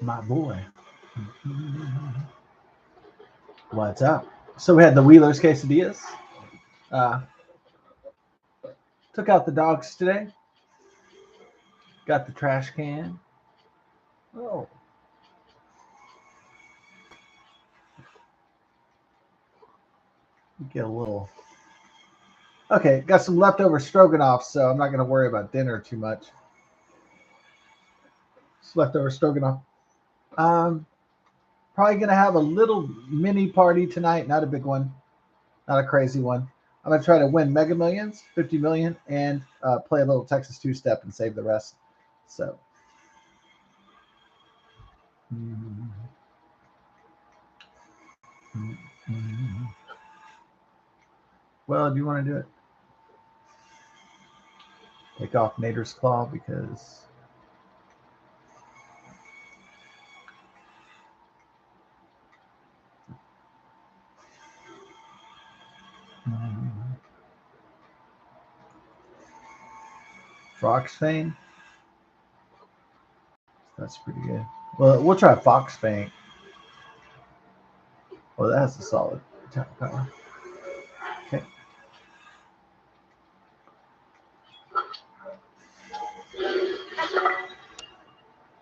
My boy. What's up? So we had the Wheeler's quesadillas. Uh, took out the dogs today. Got the trash can. Oh, get a little. Okay, got some leftover stroganoff, so I'm not going to worry about dinner too much. It's leftover stroganoff. Um, Probably going to have a little mini party tonight, not a big one, not a crazy one. I'm going to try to win Mega Millions, 50 million, and play a little Texas two step and save the rest. So, mm, mm, mm. Well, do you want to do it? Take off Nader's Claw because Fox Fang. That's pretty good. Well, we'll try Fox Fang. Well, that's a solid attack power. Okay.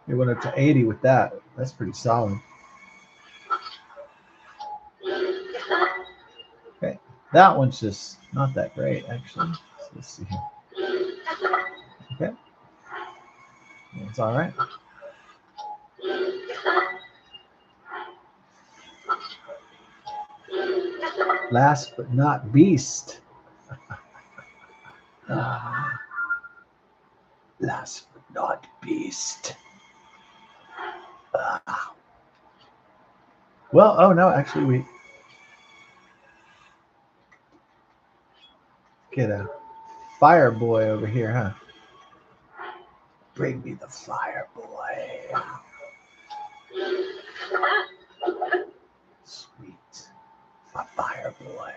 It went up to 80 with that. That's pretty solid. Okay. That one's just not that great, actually. So let's see here. Okay. It's all right. Last but not beast. Ah, last but not beast. Ah. Well, oh no, actually we get a fire boy over here, huh? Bring me the fire boy. Sweet. A fire boy.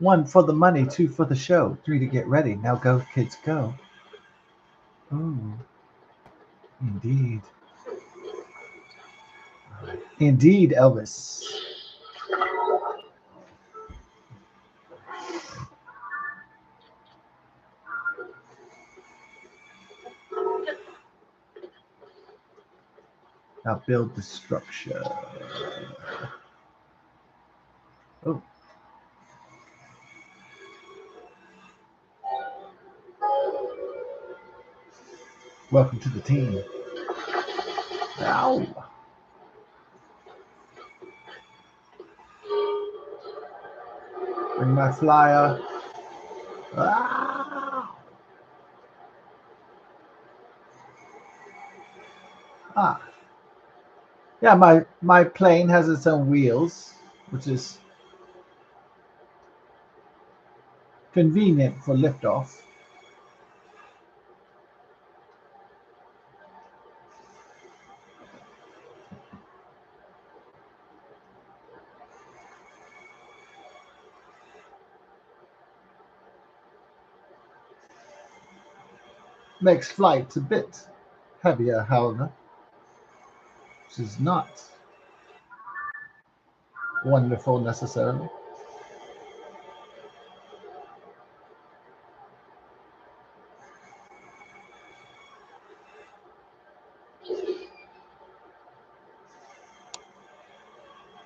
One for the money, two for the show, three to get ready. Now go, kids, go. Ooh, indeed. Indeed, Elvis. Now build the structure. Oh, welcome to the team. Ow. Bring my flyer. Ah. Ah. Yeah, my plane has its own wheels, which is convenient for liftoff. Makes flights a bit heavier, however, which is not wonderful necessarily.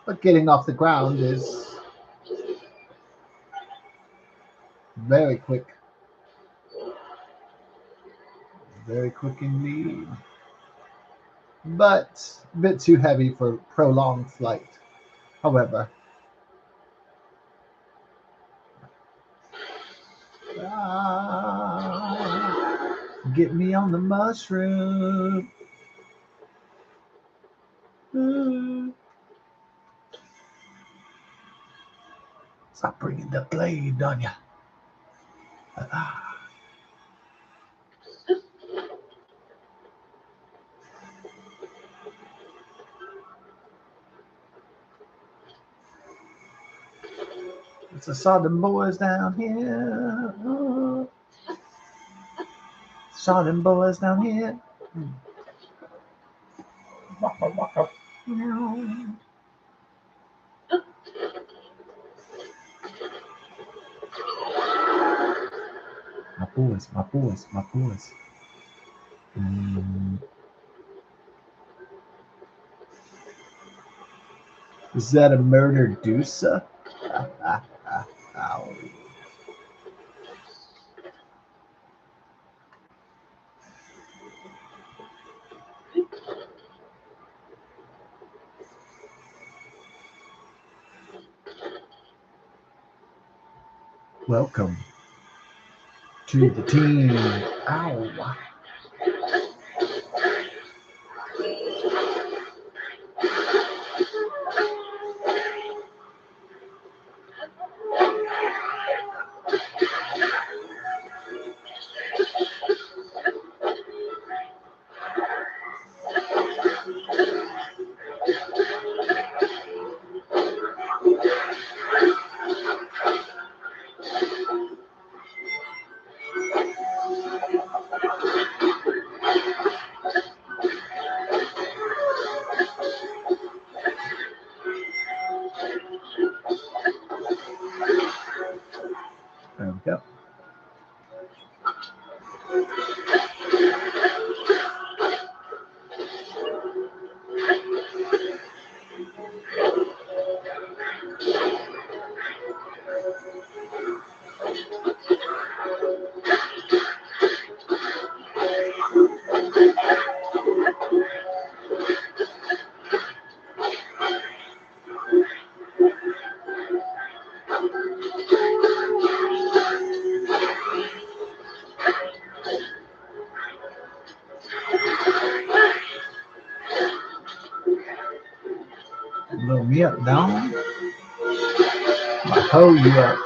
But getting off the ground is very quick. Very quick indeed. But a bit too heavy for prolonged flight. However, ah, get me on the mushroom. Ooh. Stop bringing the blade on ya. Ah. It's a saw the boys down here. Oh. Saw them boys down here. Waka, waka. My boys, my boys, my boys. Is that a murder deucer? Ow. Welcome to the team. Ow. There we go. Blow me up, down. I hoe you up.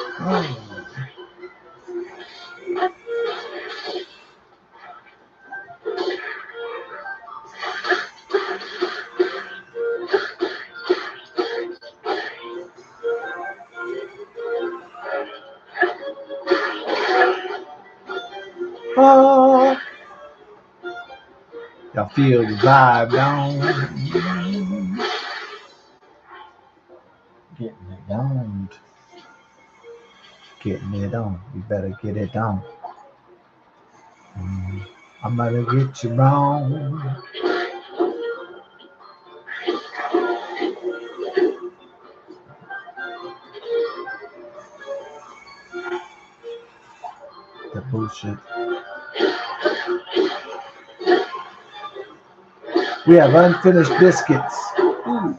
Oh. Y'all feel the vibe, down. Getting it down. Getting it on. You better get it down. I'm gonna get you wrong. The bullshit. We have unfinished biscuits. Ooh.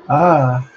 Ah.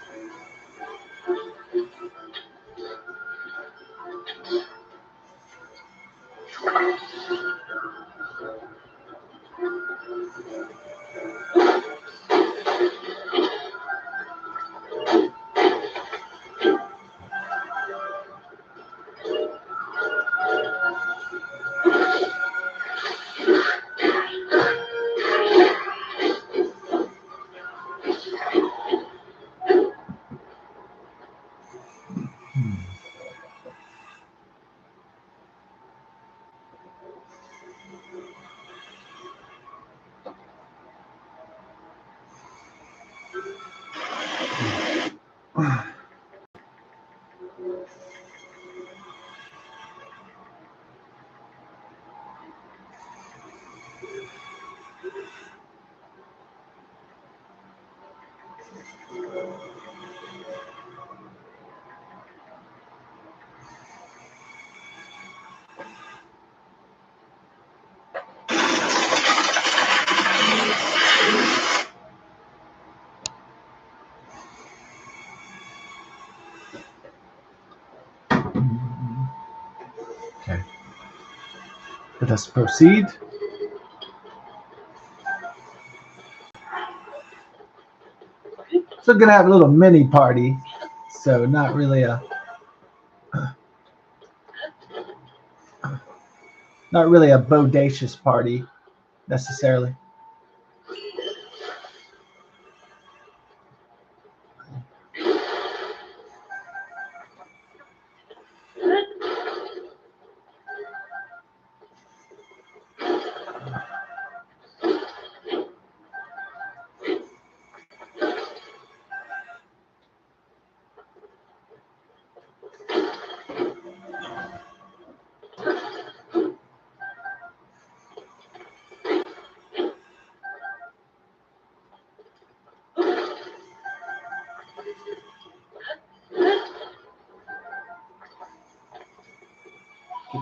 Okay. Let us proceed. So gonna have a little mini party. So not really a bodacious party necessarily.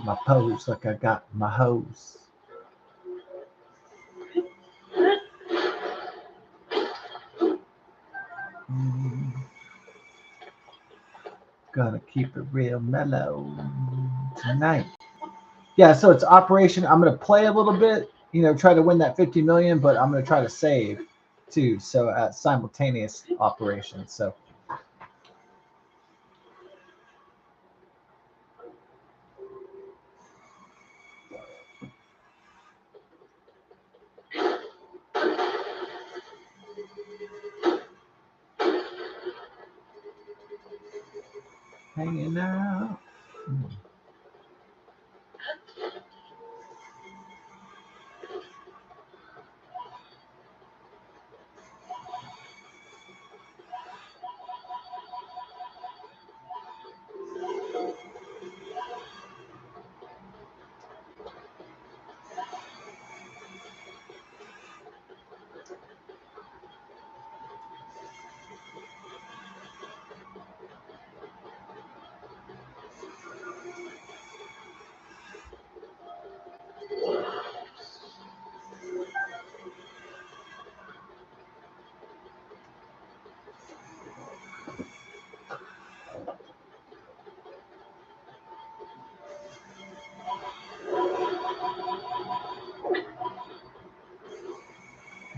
my pose like I got my hose. Gonna keep it real mellow tonight. Yeah, so it's operation. I'm gonna play a little bit, try to win that 50 million, but I'm gonna try to save too. So simultaneous operations. So hanging out.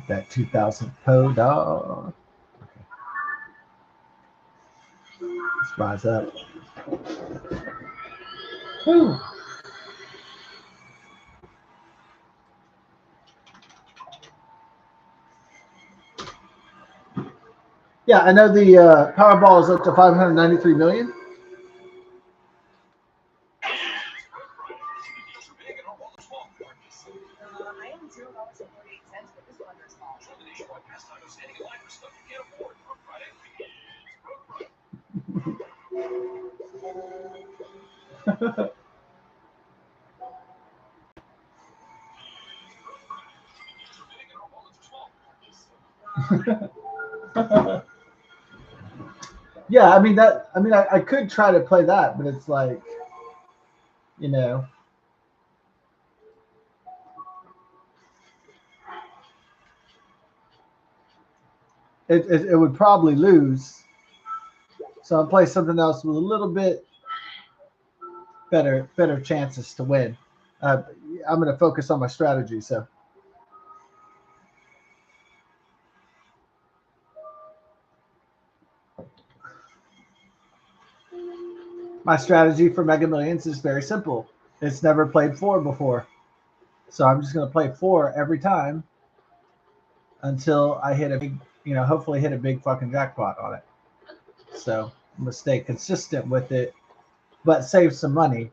That 2000 po dog. Okay. Let's rise up. Woo. Yeah, I know the Powerball is up to 593 million. Yeah, I mean that. I mean, I could try to play that, but it's like, you know, it would probably lose. So I'll play something else with a little bit better chances to win. Uh, I'm going to focus on my strategy. So my strategy for Mega Millions is very simple. It's never played four before, so I'm just going to play four every time until I hit a big, hopefully hit a big fucking jackpot on it. So I'm going to stay consistent with it, but save some money.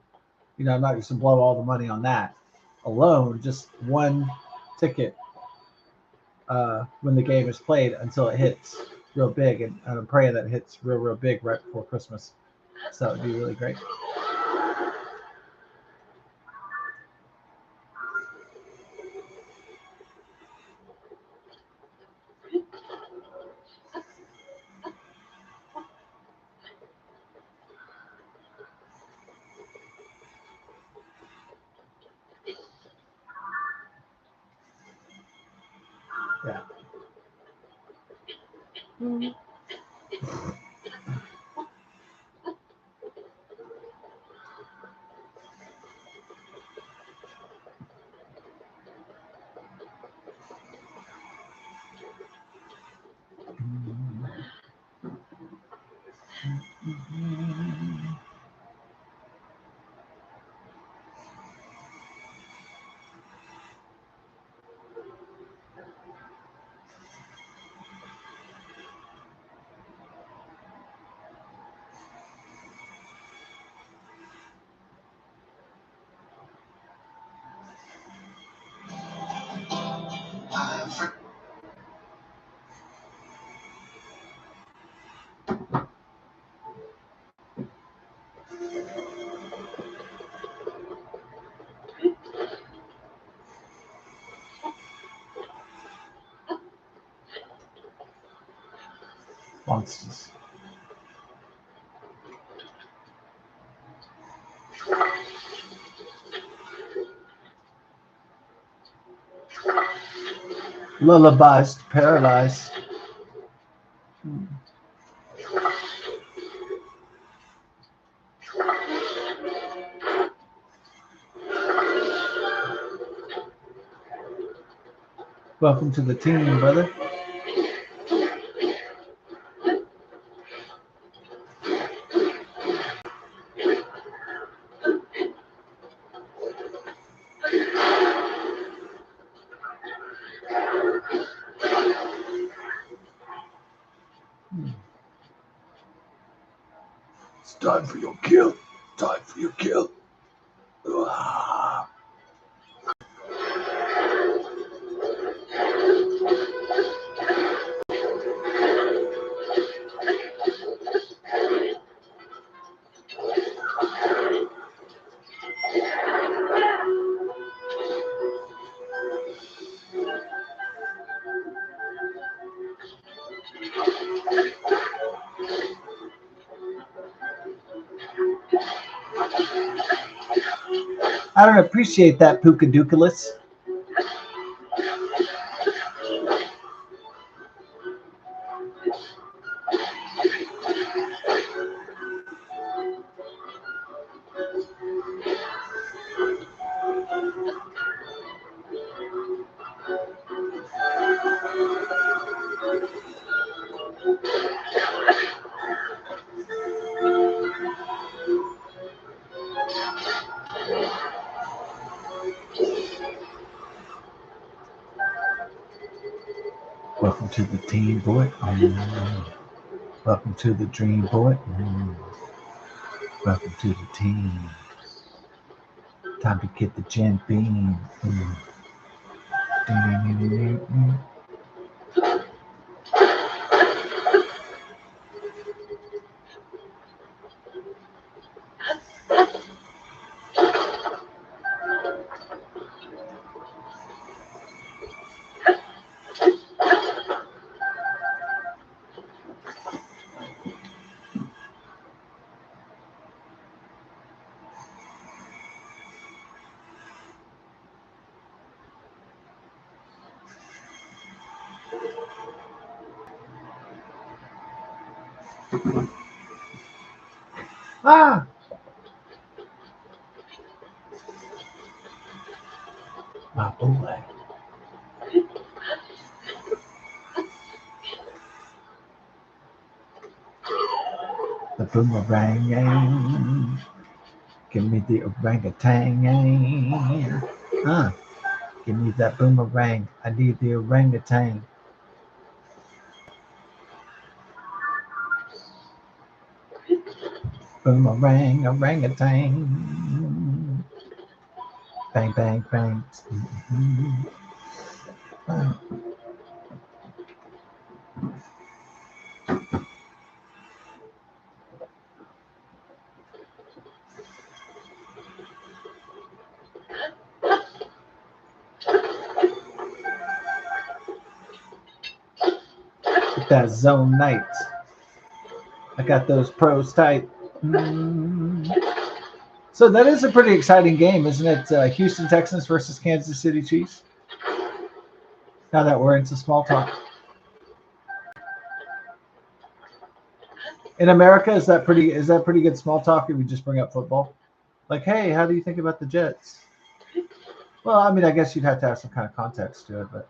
I'm not just going to blow all the money on that alone. Just one ticket when the game is played until it hits real big, and I'm praying that it hits real big right before Christmas. So that would be really great. Yeah. Monsters. Lullabies to paralyze. Welcome to the team, brother. It's time for your kill. Time for your kill. I don't appreciate that, Pukadukalis. Welcome to the team, boy. Welcome to the dream, boy. Welcome to the team. Time to get the Gen Beam. Ah! My boy. The boomerang. Give me the orangutan. Give me that boomerang. I need the orangutan. Boomerang, orangutan. Bang, bang, bang. Get that zone night. I got those pros tight. So that is a pretty exciting game, isn't it? Houston Texans versus Kansas City Chiefs. Now that we're into small talk. In America, is that pretty good small talk if we just bring up football? Like, hey, how do you think about the Jets? Well, I mean, I guess you'd have to have some kind of context to it, but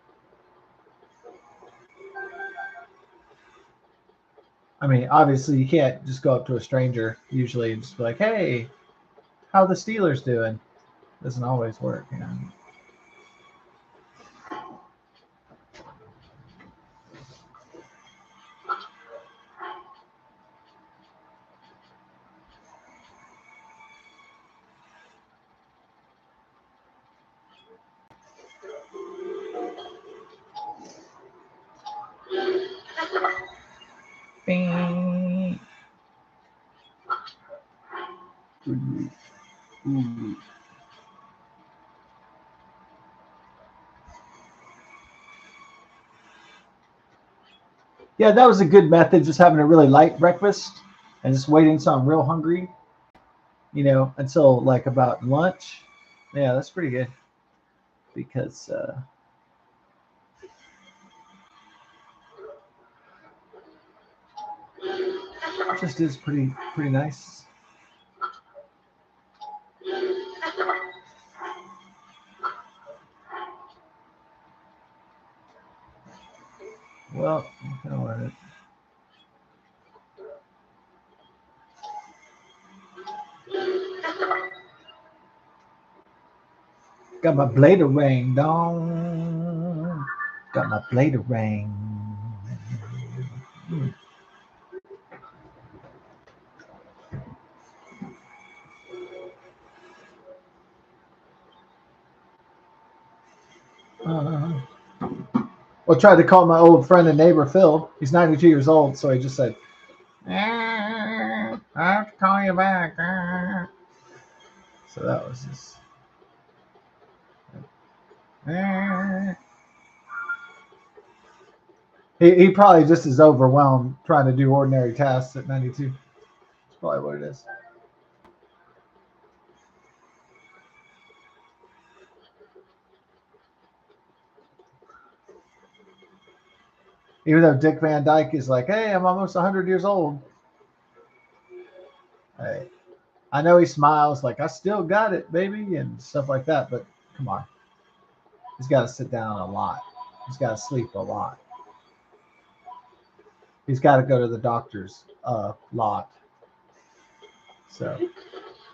I mean, obviously you can't just go up to a stranger usually and just be like, hey, how the Steelers doing? Doesn't always work, you know. Bing. Ooh. Yeah, that was a good method, just having a really light breakfast and just waiting until I'm real hungry, you know, until like about lunch. Yeah, that's pretty good because Just is pretty nice. Well, you can learn it. Got my blader ring, dong. Got my blader ring. Hmm. Well, tried to call my old friend and neighbor Phil. He's 92 years old, so he just said, I have to call you back. So that was just. He probably just is overwhelmed trying to do ordinary tasks at 92. That's probably what it is. Even though Dick Van Dyke is like, hey, I'm almost 100 years old. Hey, I know he smiles like, I still got it, baby, and stuff like that, but come on. He's got to sit down a lot. He's got to sleep a lot. He's got to go to the doctor's a lot. So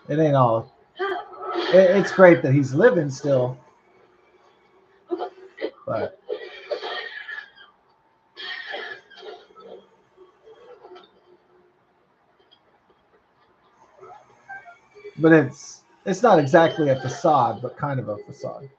it ain't all. It's great that he's living still, but it's not exactly a facade, but kind of a facade.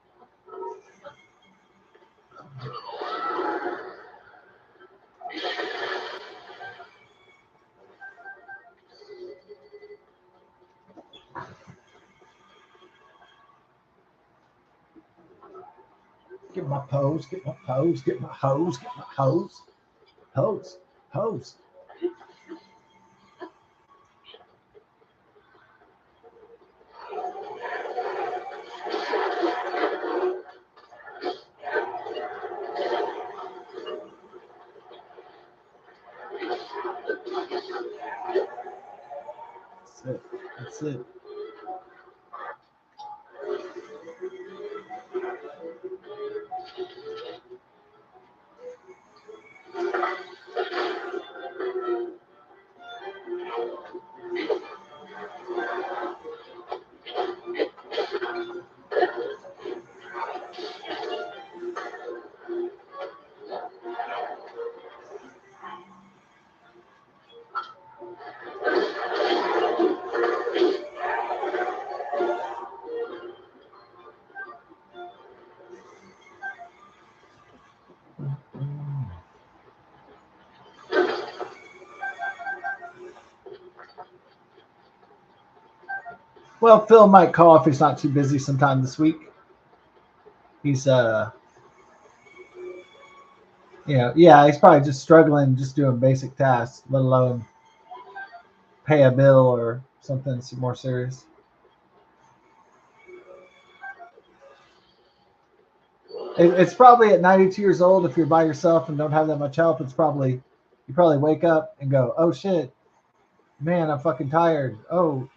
Get my pose, get my pose, get my hose, get my hose, hose, hose. That's it. That's it. Well, Phil might call if he's not too busy sometime this week. He's yeah, he's probably just struggling, just doing basic tasks, let alone pay a bill or something more serious. It's probably at 92 years old. If you're by yourself and don't have that much help, it's probably you probably wake up and go, "Oh shit, man, I'm fucking tired. Oh,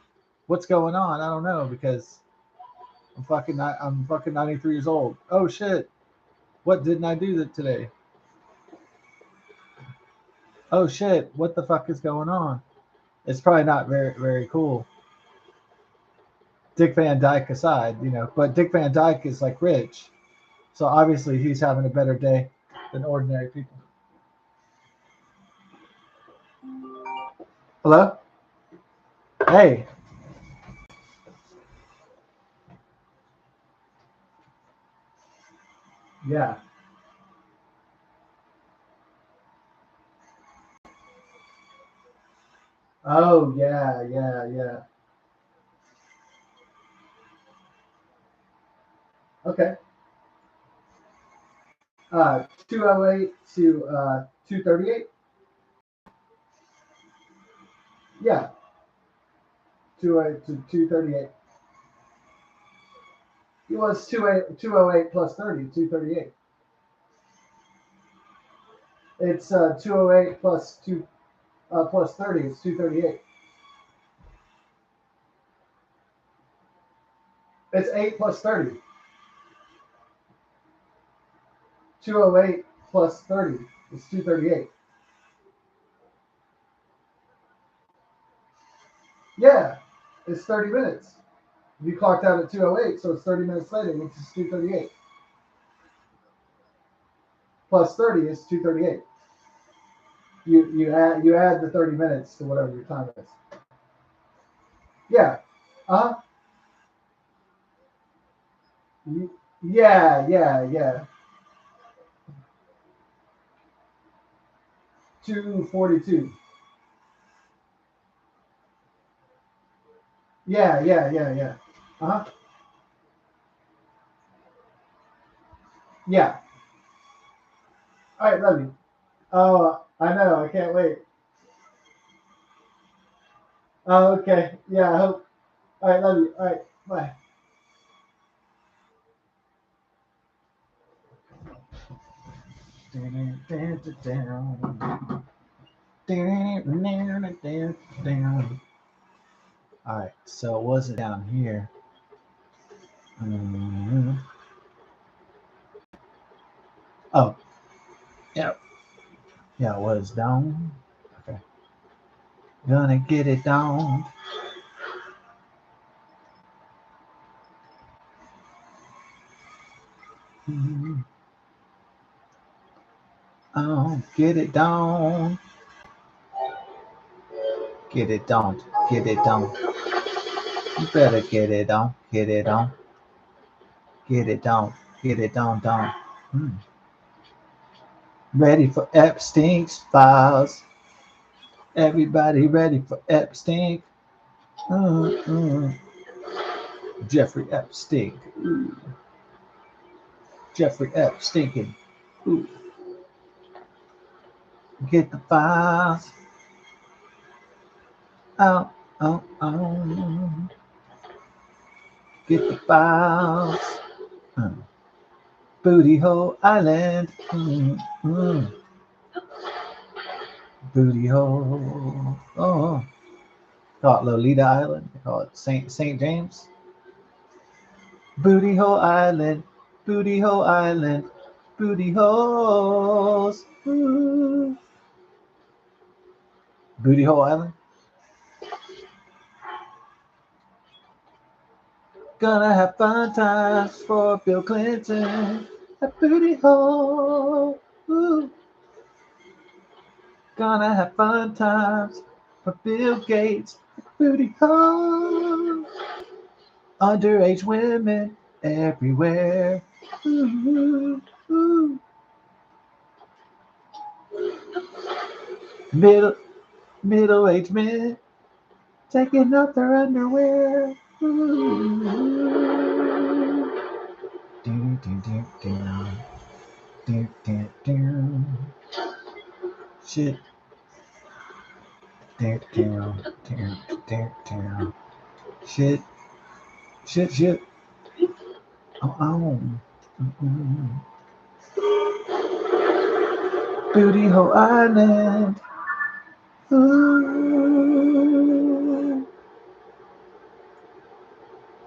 what's going on? I don't know because I'm fucking 93 years old. Oh shit, what didn't I do that today? Oh shit, what the fuck is going on?" It's probably not very cool. Dick Van Dyke aside, but Dick Van Dyke is like rich, so obviously he's having a better day than ordinary people. Hello? Hey. Yeah. Oh yeah, yeah, yeah. Okay. 208 to 238. Yeah. 208 to 238. It was 208 plus 30, 238. It's 208 plus 2. Plus 30 is 238. It's 8 plus 30. 208 plus 30 is 238. Yeah, it's 30 minutes. You clocked out at 208, so it's 30 minutes later, which is 238. Plus 30 is 238. You add the 30 minutes to whatever your time is. Yeah. Uh huh. Yeah. 242. Yeah. Uh huh. Yeah. All right, love you. Oh, I know. I can't wait. Oh, okay. Yeah, I hope. All right, love you. All right, bye. All right, so it wasn't down here. Mhm. Oh, yeah, yeah, it was down. Okay, gonna get it down. Mhm. Oh, get it down. Get it down. Get it down. You better get it on. Get it on. Get it down. Get it down. Hmm. Ready for Epstein's files. Everybody ready for Epstein. Uh. Jeffrey Epstein. Ooh. Jeffrey Epstein. Ooh. Get the files. Out. Out. Get the files. Uh. Booty Hole Island. Booty Hole. Oh. Call it Lolita Island. They call it Saint James. Booty Hole Island. Booty Hole Island. Booty holes. Ooh. Booty Hole Island. Gonna have fun times for Bill Clinton. A booty hole. Ooh. Gonna have fun times for Bill Gates. A booty hole. Underage women everywhere. Ooh, ooh. Middle middle-aged men taking off their underwear. Ooh. Do, do, do, do. Do, do, do. Shit. Do, do, do, do, do. Shit. Shit. Oh. Mm-mm. Booty Hole Island. Ooh.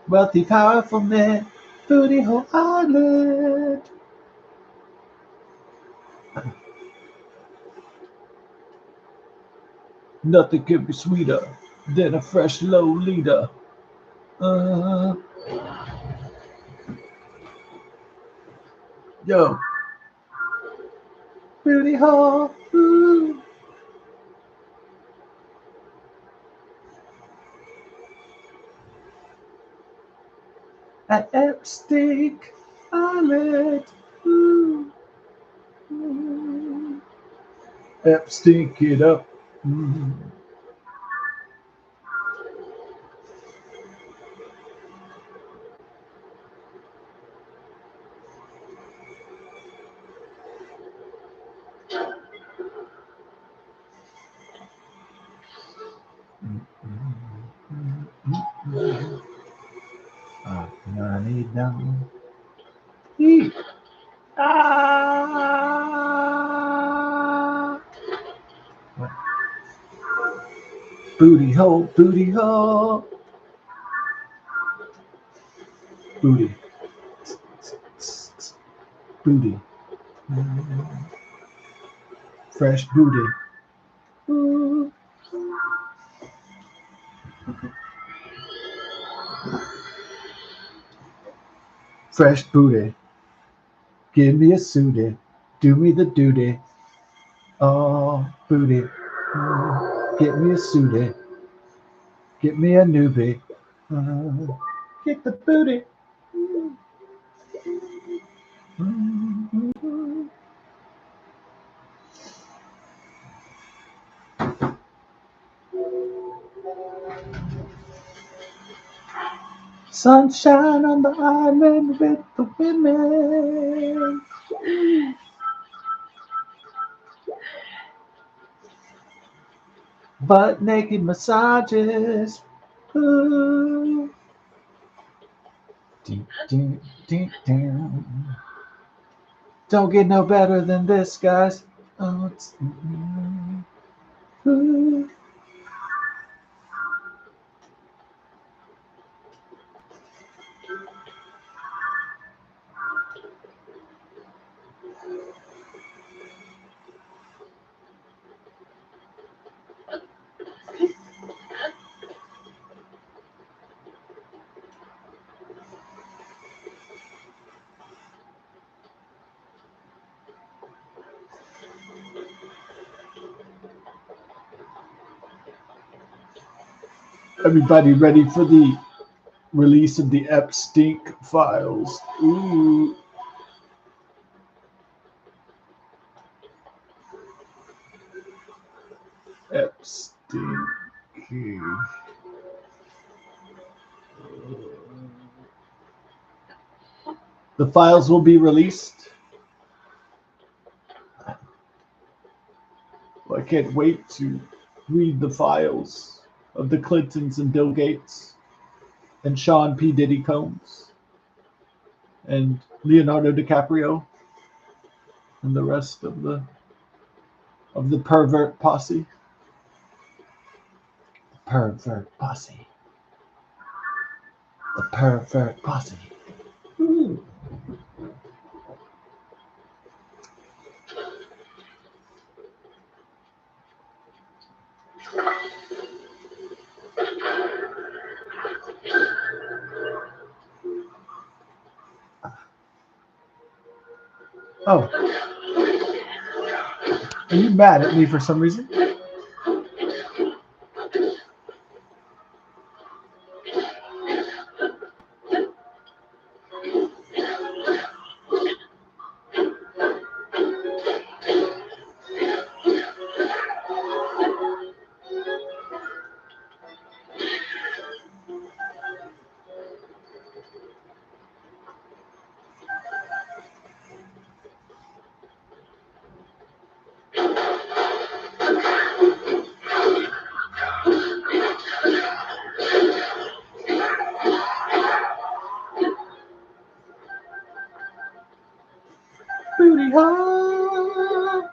Wealthy, powerful men. Booty Hole Island. Nothing could be sweeter than a fresh Lolita. Uh, yo, Booty Hole. Ooh. At Epstein Island. Ooh. Ooh. Epstein, get up. Mm. You know what I need now? Eat. Ah. What? Booty hole, booty hole. Booty. Booty. Fresh booty. Fresh booty. Give me a sooty. Do me the duty. Oh, booty. Get me a sooty. Get me a newbie. Get the booty. Sunshine on the island with the women. Butt naked massages. Ooh. Ding, ding, ding, ding. Don't get no better than this, guys. Oh, ooh. Everybody ready for the release of the Epstein files? Ooh. Epstein. The files will be released. I can't wait to read the files of the Clintons and Bill Gates and Sean P. Diddy Combs and Leonardo DiCaprio and the rest of the pervert posse. Pervert posse. The pervert posse. Ooh. Oh. Are you mad at me for some reason? Booty hole.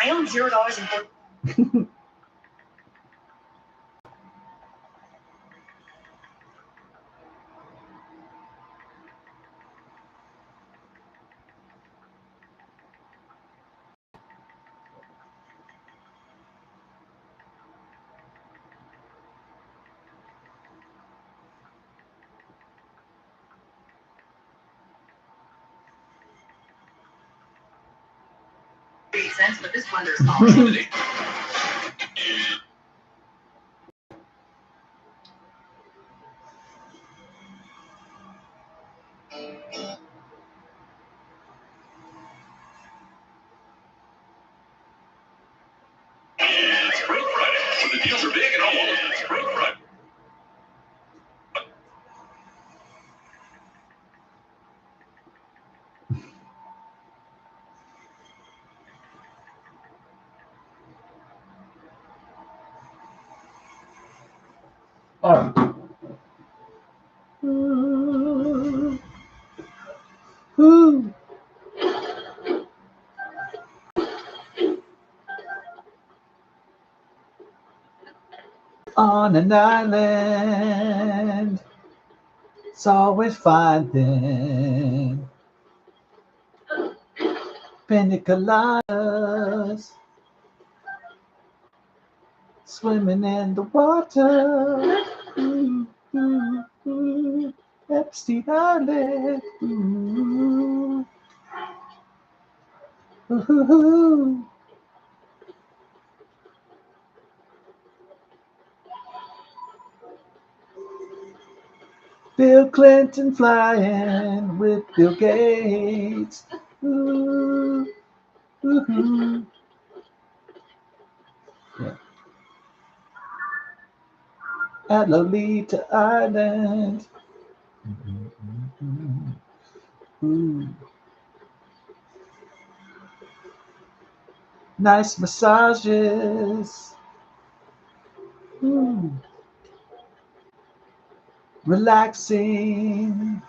I own $0 in cents, but this blender is called. Spring Friday, when the deals are big and almost Spring Friday. Oh. Ooh. Ooh. On an island, it's always fine then. Pina coladas, swimming in the water. Ooh, ooh, ooh. Epstein Island. Ooh. Ooh, ooh, ooh. Bill Clinton flying with Bill Gates. Ooh, ooh, ooh. Yeah. At Lolita Island. Ooh. Nice massages. Ooh. Relaxing.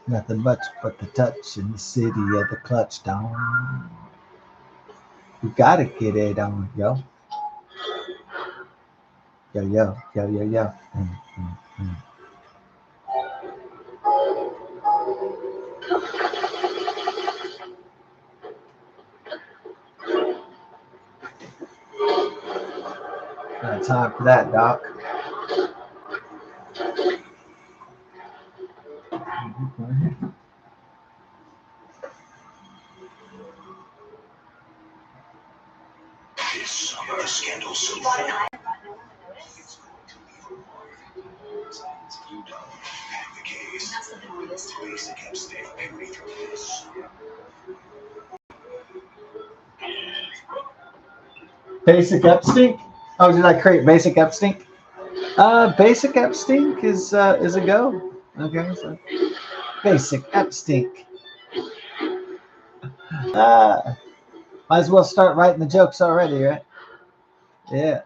Nothing much but the touch in the city of the clutch down. You gotta get it on, yo. Yo, yo, yo, yo, yo. Mm. Got time for that, Doc. This summer, the scandal so far. It's going to leave a mark. Since you don't have the case. That's the big one this time. Basic abstain purity through this. Basic Epstein. Oh, did I create Basic Epstein? Basic Epstein is a go. Okay, so Basic Epstein. Might as well start writing the jokes already, right? Yeah.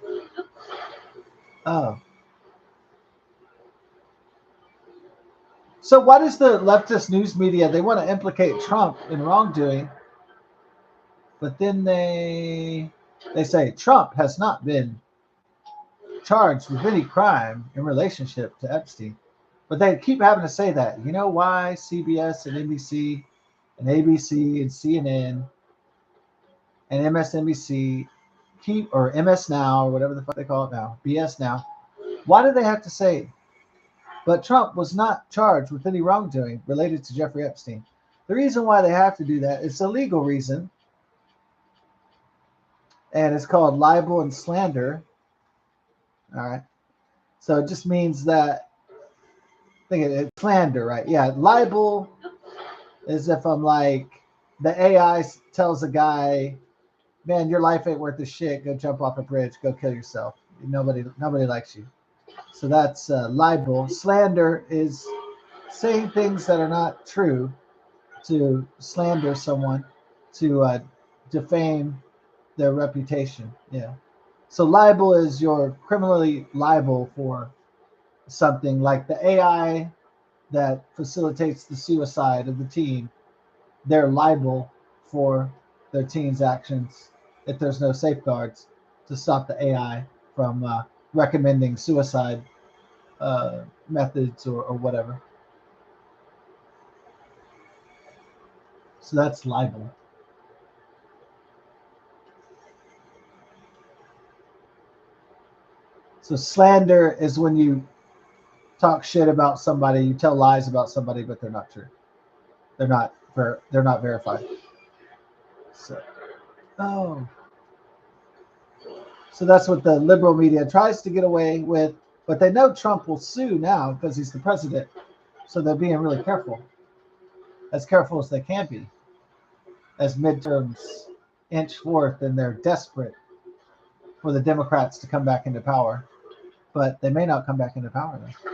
Oh. So why does the leftist news media, they want to implicate Trump in wrongdoing, but then they say Trump has not been charged with any crime in relationship to Epstein. But they keep having to say that. You know why CBS and NBC and ABC and CNN and MSNBC keep, or MS Now, or whatever the fuck they call it now, BS Now. Why do they have to say, but Trump was not charged with any wrongdoing related to Jeffrey Epstein? The reason why they have to do that is a legal reason, and it's called libel and slander. All right. So it just means that, I think it's slander, right? Yeah. Libel is if I'm like, the AI tells a guy, man, your life ain't worth a shit. Go jump off a bridge. Go kill yourself. Nobody likes you. So that's libel. Slander is saying things that are not true, to slander someone, to defame their reputation. Yeah. So libel is you're criminally liable for something, like the AI that facilitates the suicide of the teen. They're liable for their teen's actions if there's no safeguards to stop the AI from recommending suicide methods or whatever. So that's libel. So slander is when you talk shit about somebody, you tell lies about somebody, but they're not true. They're not verified. So, oh, so that's what the liberal media tries to get away with, but they know Trump will sue now because he's the president. So they're being really careful as they can be, as midterms inch forth, and they're desperate for the Democrats to come back into power, but they may not come back into power though.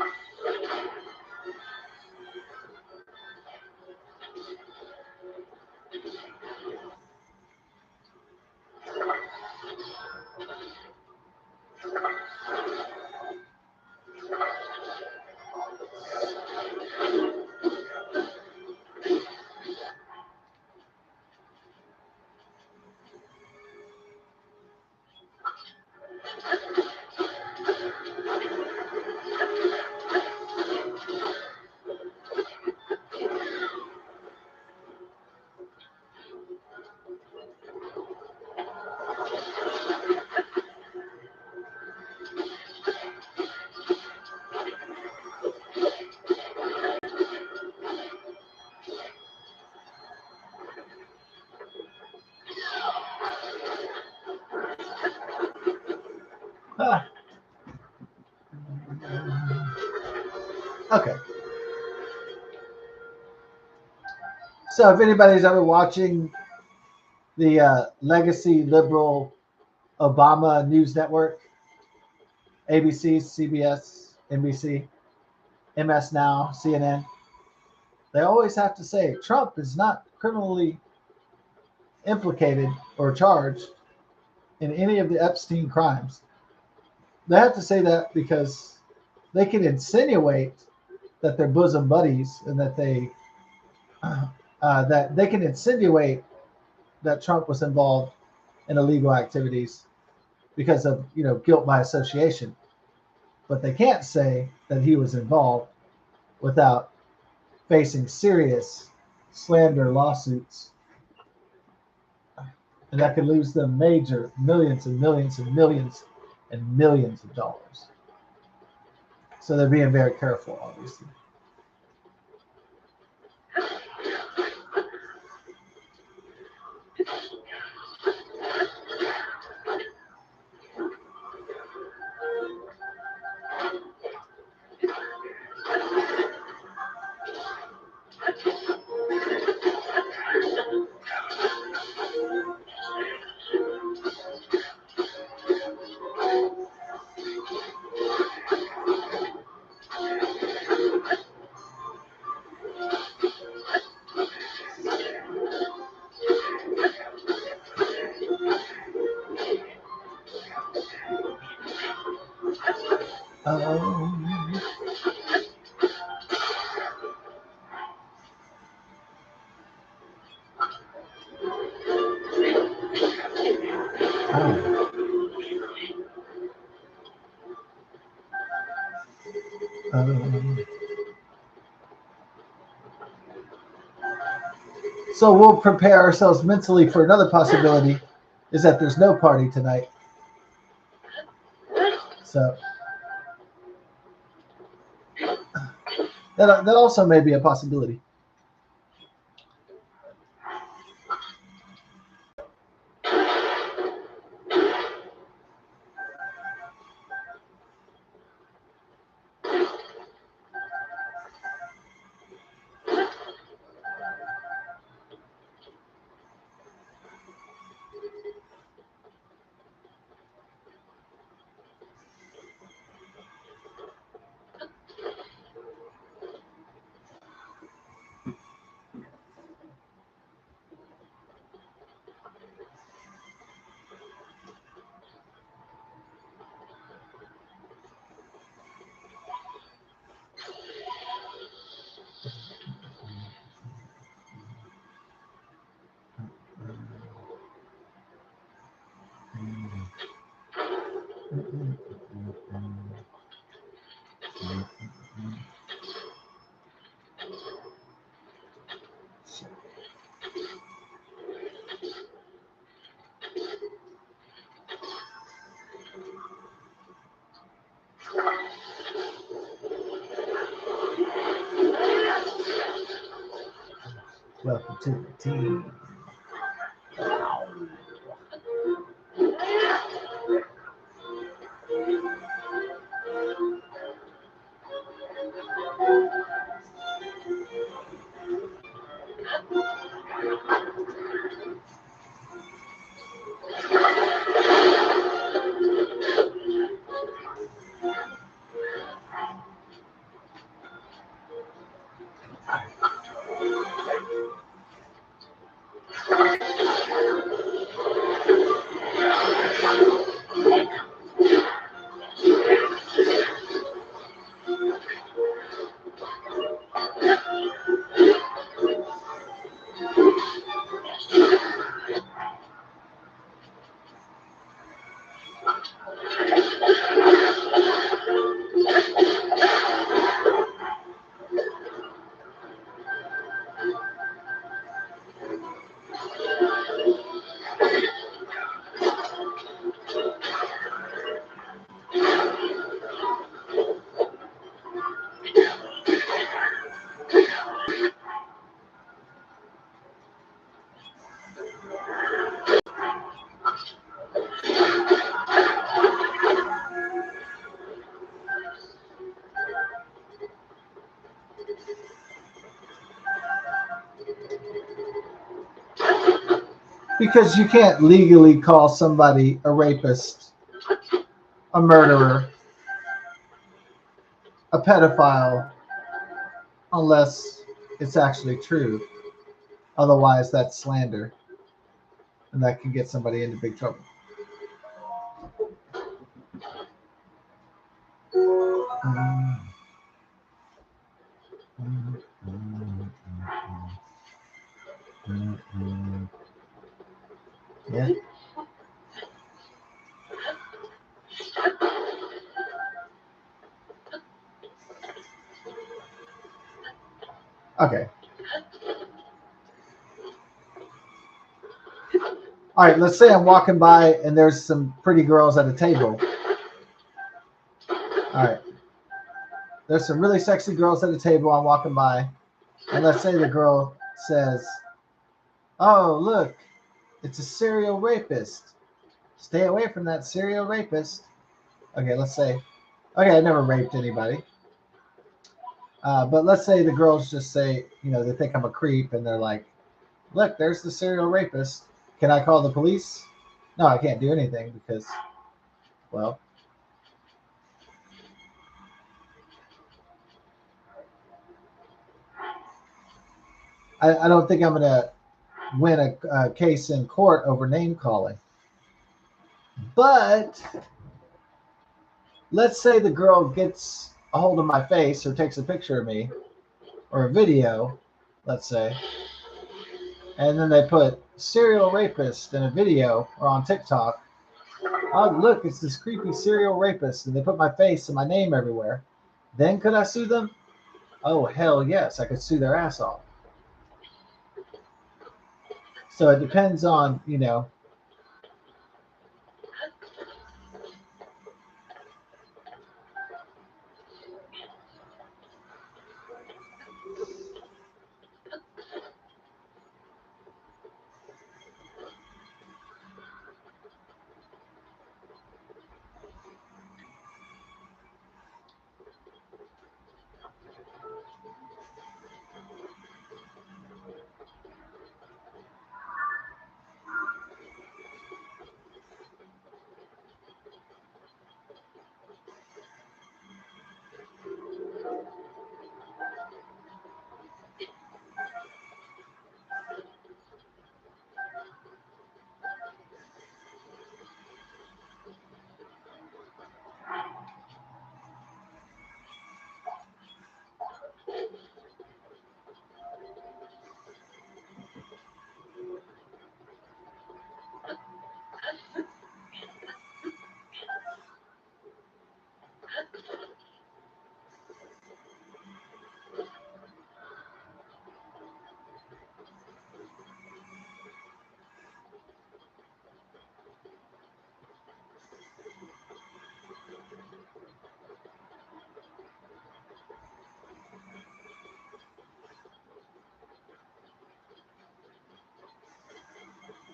Ah, okay. So if anybody's ever watching the legacy liberal Obama news network, ABC, CBS, NBC, MS Now, CNN, they always have to say Trump is not criminally implicated or charged in any of the Epstein crimes. They have to say that because they can insinuate that they're bosom buddies and that they can insinuate that Trump was involved in illegal activities because of guilt by association, but they can't say that he was involved without facing serious slander lawsuits, and that could lose them major millions and millions and millions and millions of dollars. So they're being very careful, obviously. Um, oh, um, so we'll prepare ourselves mentally for another possibility, is that there's no party tonight. So that also may be a possibility. Welcome to the team. Because you can't legally call somebody a rapist, a murderer, a pedophile, unless it's actually true. Otherwise, that's slander, and that can get somebody into big trouble. Yeah. Okay. All right. Let's say I'm walking by and there's some pretty girls at a table. All right. There's some really sexy girls at a table. I'm walking by, and let's say the girl says, "Oh, look, it's a serial rapist. Stay away from that serial rapist." Okay, let's say, okay, I never raped anybody. But let's say the girls just say, they think I'm a creep and they're like, look, there's the serial rapist. Can I call the police? No, I can't do anything because, well, I don't think I'm going to win a case in court over name calling. But let's say the girl gets a hold of my face or takes a picture of me or a video, let's say, and then they put serial rapist in a video or on TikTok. Oh, look, it's this creepy serial rapist, and they put my face and my name everywhere. Then could I sue them? Oh, hell yes, I could sue their ass off. So it depends on,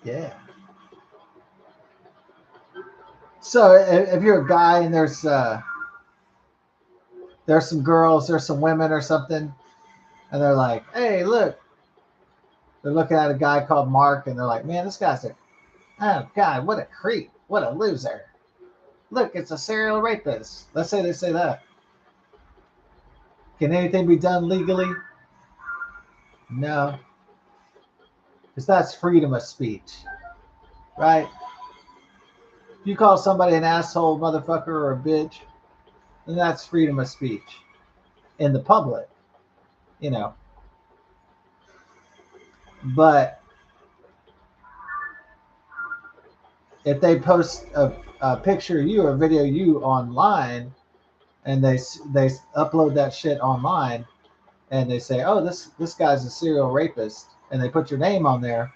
Yeah. So if you're a guy and there's some girls, there's some women or something, and they're like, hey, look, they're looking at a guy called Mark, and they're like, man, this guy's oh God, what a creep, what a loser. Look, it's a serial rapist. Let's say they say that. Can anything be done legally? No, because that's freedom of speech, right? If you call somebody an asshole, motherfucker, or a bitch, then that's freedom of speech in the public, you know. But if they post a picture of you or video of you online, and they upload that shit online, and they say, oh, this guy's a serial rapist, and they put your name on there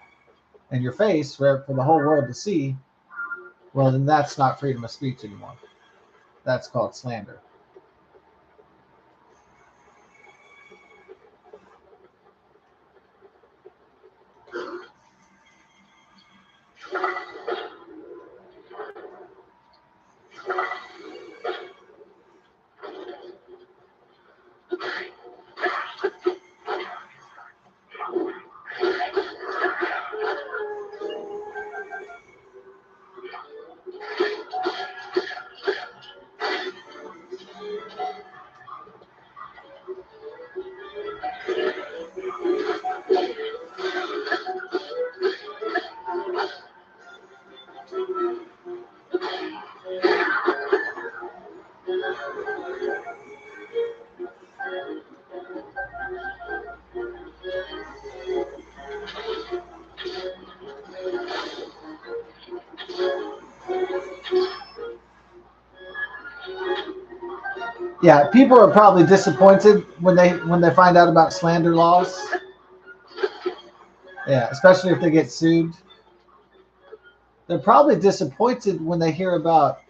and your face for the whole world to see, well, then that's not freedom of speech anymore. That's called slander. Yeah, people are probably disappointed when they find out about slander laws. Yeah, especially if they get sued. They're probably disappointed when they hear about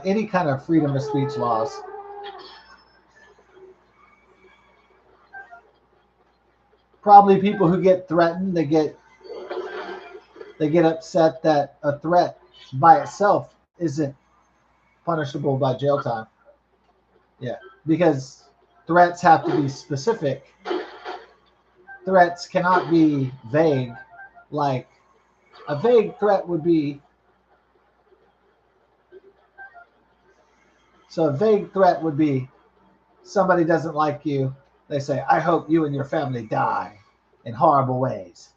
any kind of freedom of speech laws. Probably people who get threatened, they get upset that a threat by itself isn't punishable by jail time. Yeah, because threats have to be specific. Threats cannot be vague. Like a vague threat would be so a vague threat would be somebody doesn't like you. They say, I hope you and your family die in horrible ways.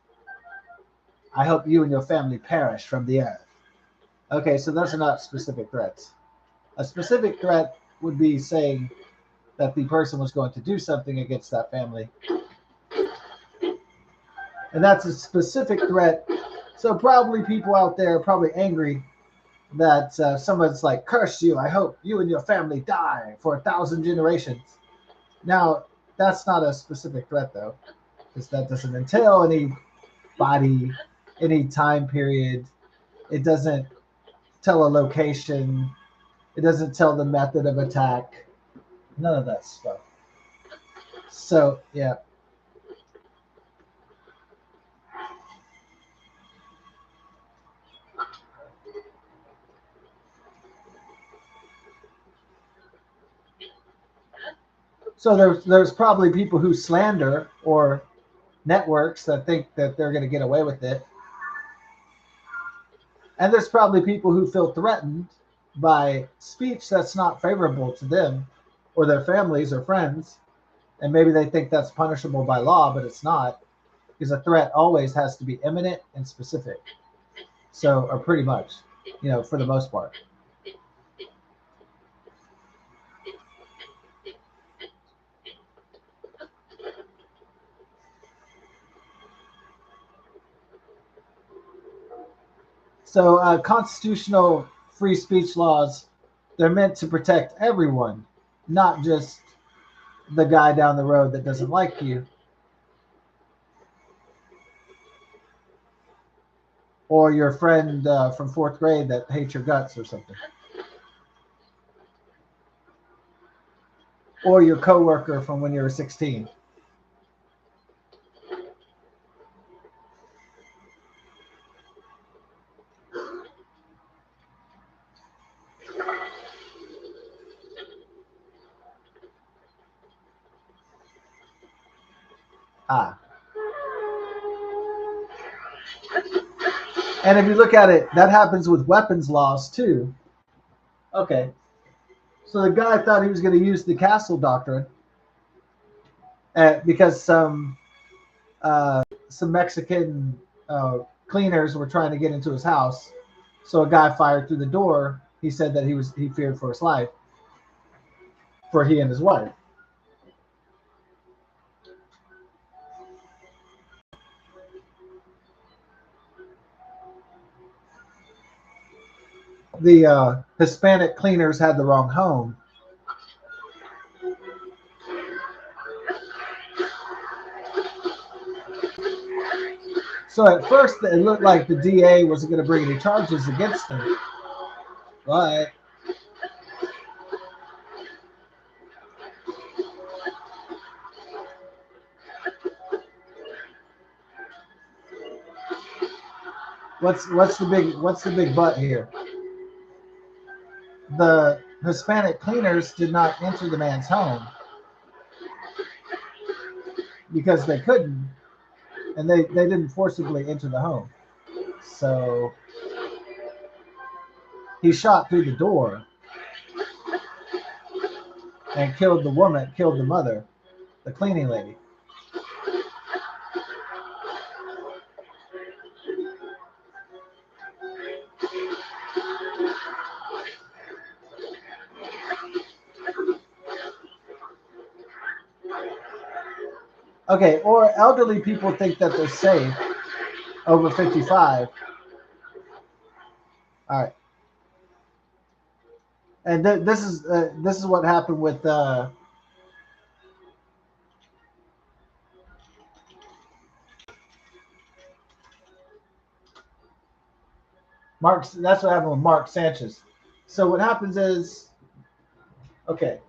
I hope you and your family perish from the earth. Okay, so those are not specific threats. A specific threat would be saying that the person was going to do something against that family. And that's a specific threat. So probably people out there are probably angry that someone's like, curse you. I hope you and your family die for 1,000 generations. Now, that's not a specific threat, though, because that doesn't entail any body, any time period. It doesn't tell a location. It doesn't tell the method of attack. None of that stuff. So, yeah. So there's probably people who slander or networks that think that they're going to get away with it. And there's probably people who feel threatened by speech that's not favorable to them or their families or friends. And maybe they think that's punishable by law, but it's not, because a threat always has to be imminent and specific. So, or pretty much, for the most part. So, constitutional free speech laws, they're meant to protect everyone, not just the guy down the road that doesn't like you, or your friend from fourth grade that hates your guts or something, or your coworker from when you were 16. Ah. And if you look at it, that happens with weapons laws too. Okay. So the guy thought he was going to use the castle doctrine because some Mexican cleaners were trying to get into his house. So a guy fired through the door. He said that he feared for his life for he and his wife. The Hispanic cleaners had the wrong home. So at first it looked like the DA wasn't going to bring any charges against him. But what's the big but here? The Hispanic cleaners did not enter the man's home because they couldn't, and they didn't forcibly enter the home. So he shot through the door and killed the mother, the cleaning lady. Okay, or elderly people think that they're safe over 55. All right, and this is what happened with Mark. That's what happened with Mark Sanchez. So what happens is, okay,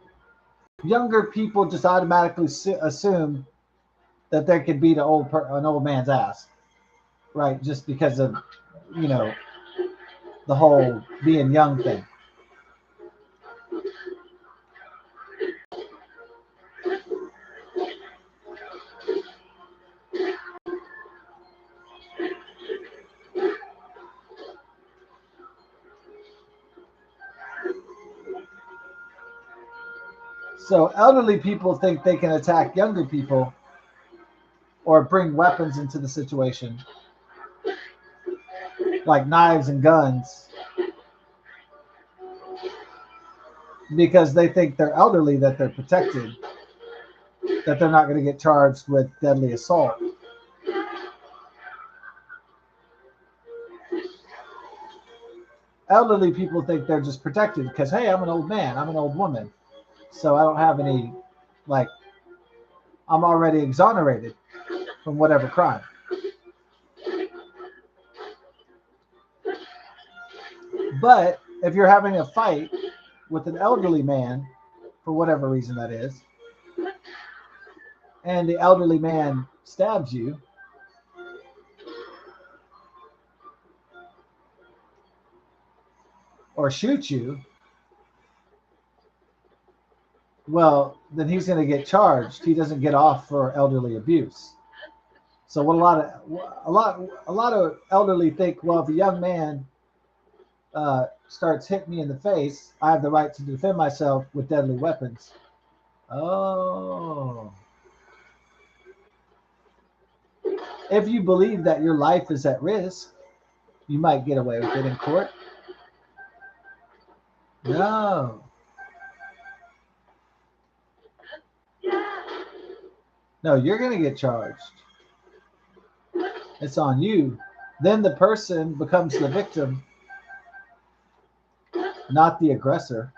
younger people just automatically assume that they could beat an old man's ass, right? Just because of you know the whole being young thing. So elderly people think they can attack younger people or bring weapons into the situation, like knives and guns, because they think they're elderly, that they're protected, that they're not going to get charged with deadly assault. Elderly people think they're just protected because, hey, I'm an old man, I'm an old woman, so I don't have any, like, I'm already exonerated from whatever crime. But if you're having a fight with an elderly man, for whatever reason that is, and the elderly man stabs you, or shoots you, well, then he's going to get charged. He doesn't get off for elderly abuse. So what a lot of elderly think, well, if a young man starts hitting me in the face, I have the right to defend myself with deadly weapons. Oh. If you believe that your life is at risk, you might get away with it in court. No. No, you're going to get charged. It's on you. Then the person becomes the victim, not the aggressor,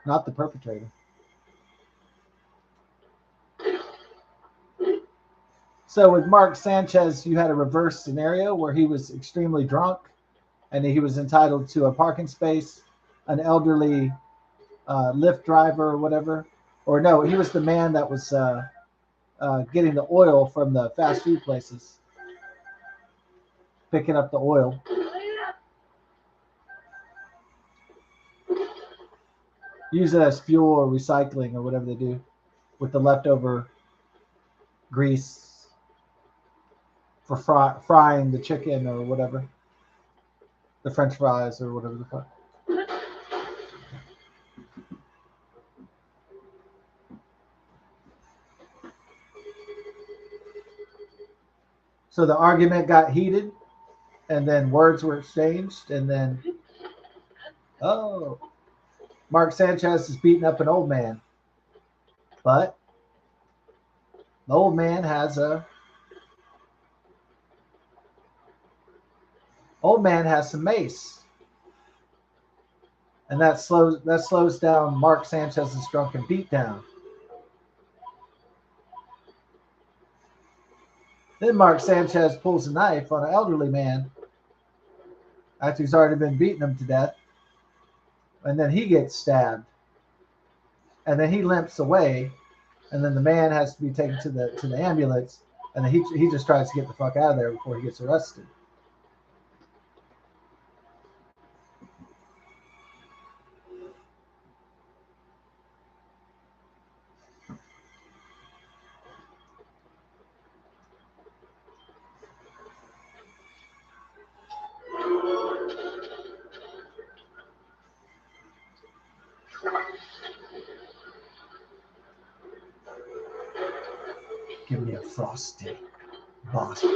not the perpetrator. So with Mark Sanchez, you had a reverse scenario where he was extremely drunk and he was entitled to a parking space, an elderly Lyft driver or whatever. Or no, he was the man that was getting the oil from the fast food places, picking up the oil. Use it as fuel or recycling or whatever they do with the leftover grease. for frying the chicken or whatever, the French fries or whatever the fuck. So the argument got heated, and then words were exchanged, and then Mark Sanchez is beating up an old man, but the old man has some mace, and that slows down Mark Sanchez's drunken beatdown. Then Mark Sanchez pulls a knife on an elderly man after he's already been beating him to death, and then he gets stabbed, and then he limps away, and then the man has to be taken to the ambulance, and then he just tries to get the fuck out of there before he gets arrested. Give me a frosty, boss. Did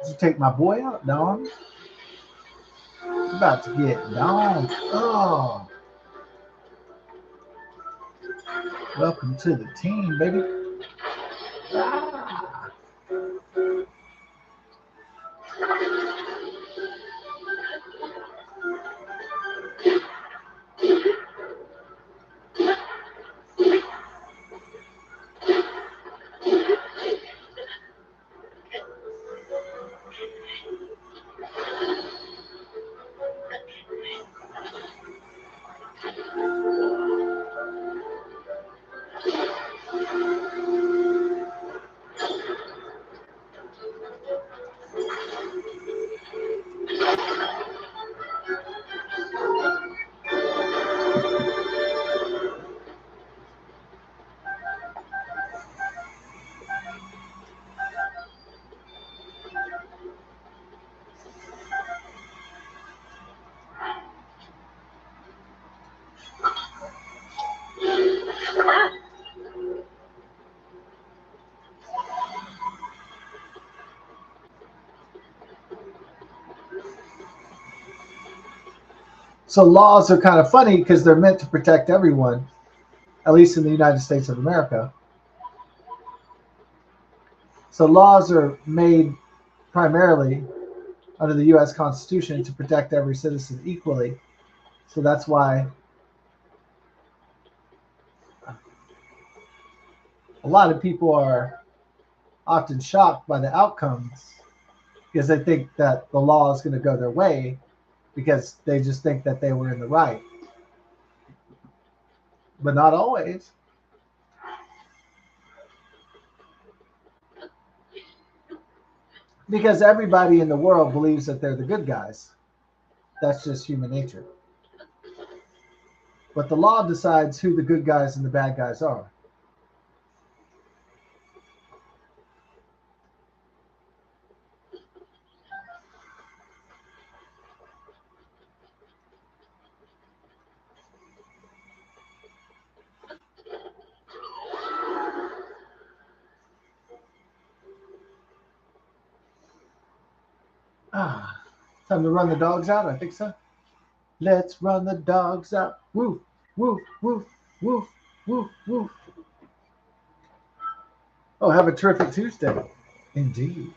you take my boy out, Dom? About to get Dom. Oh. Welcome to the team, baby. Ah. So laws are kind of funny because they're meant to protect everyone, at least in the United States of America. So laws are made primarily under the U.S. Constitution to protect every citizen equally. So that's why a lot of people are often shocked by the outcomes because they think that the law is going to go their way because they just think that they were in the right. But not always. Because everybody in the world believes that they're the good guys. That's just human nature. But the law decides who the good guys and the bad guys are. Time to run the dogs out, I think so. Let's run the dogs out. Woof, woof, woof, woof, woof, woof. Oh, have a terrific Tuesday. Indeed.